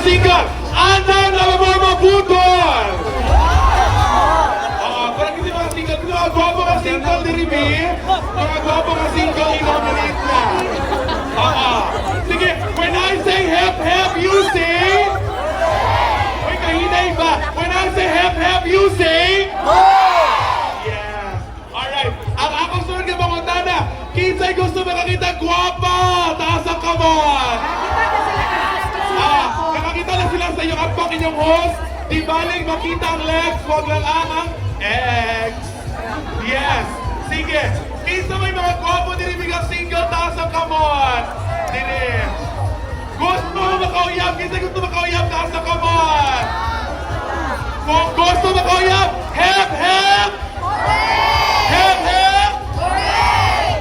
single, Ana na mamabutol! Parang kasi mga single, mga gwapo mga single ni Rimi, mga gwapo mga single, i-nominate na. Sige, when I say hep hep, you say? Uy, kahinay ba? When I say hep hep, you say? Yes. Alright. Ang akong sunod ka pangutana, kinsay gusto makakita gwapa? Taas ang kamon! Nakakita na sila sa iyong akbang inyong host. Di baling makita ang legs, huwag lang ang X. Yes. Sige. Kinsa may mga gwapo dinibigang single, taas ang kamon. Dini. Gusto mo makauyab? Kinsa gusto makauyab? Taas ang kamon. Kung gusto makauyab, hep hep! Hep hep!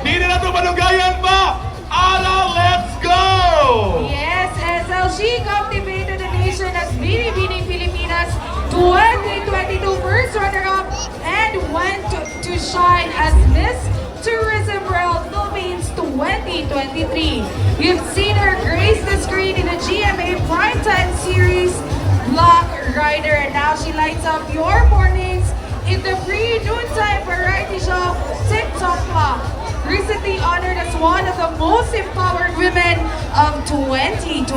Di na natin manugayan pa! Ala, let's go! Yes, SLG captivated the nation as Binibining Pilipinas 2022 first runner-up and went to shine as Miss Tourism World Philippines 2023. You've seen her grace the screen in the GMA Primetime Series Block Rider, and now she lights up your mornings in the free noontime variety show TikTok Pop. Recently honored as one of the most empowered women of 2024.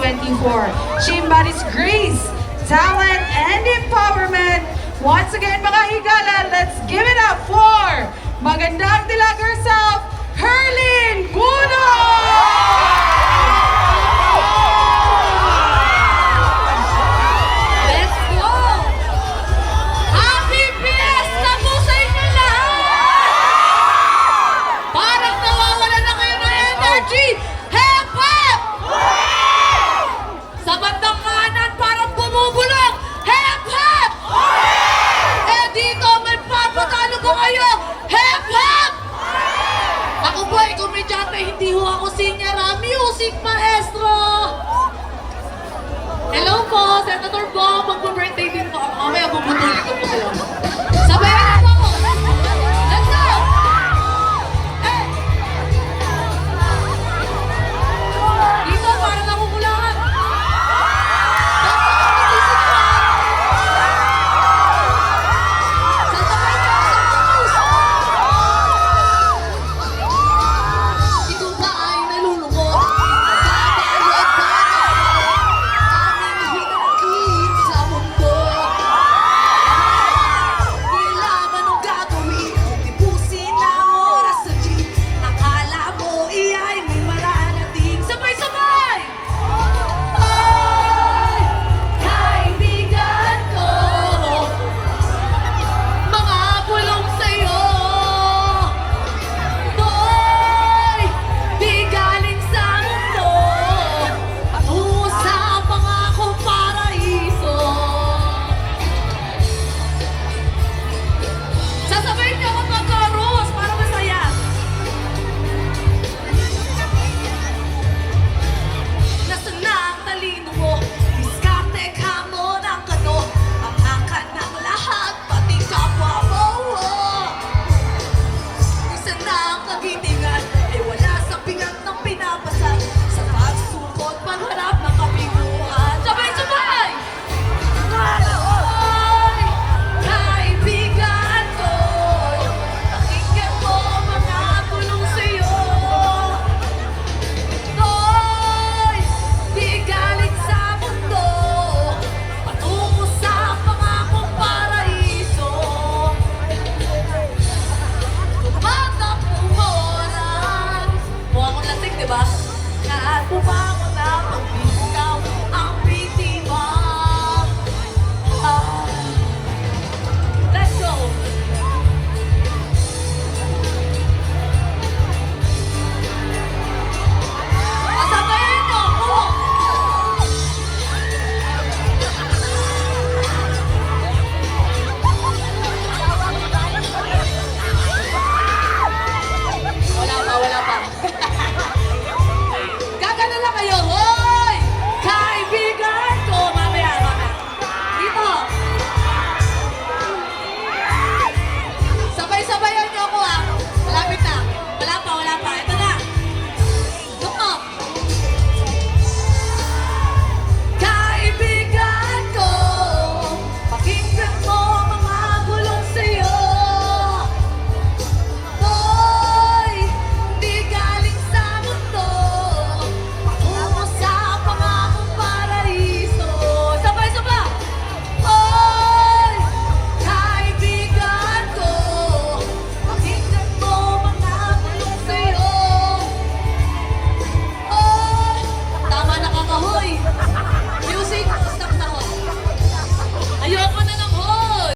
She embodies grace, talent, and empowerment. Once again, mga higala, let's give it up for magandang dilag herself, Herlyn Buno! Let's go! Happy Fiesta po sa inyo lahat! Parang nawawala na kayo ng energy! Hep hep! Sa bandang kanan parang bumubulong! Hep hep! Eh dito may papatalo ko kayo! Hep hep! Ako po ay komedyante, hindi ho ako singer, music maestro! Hello po, Senator Bong,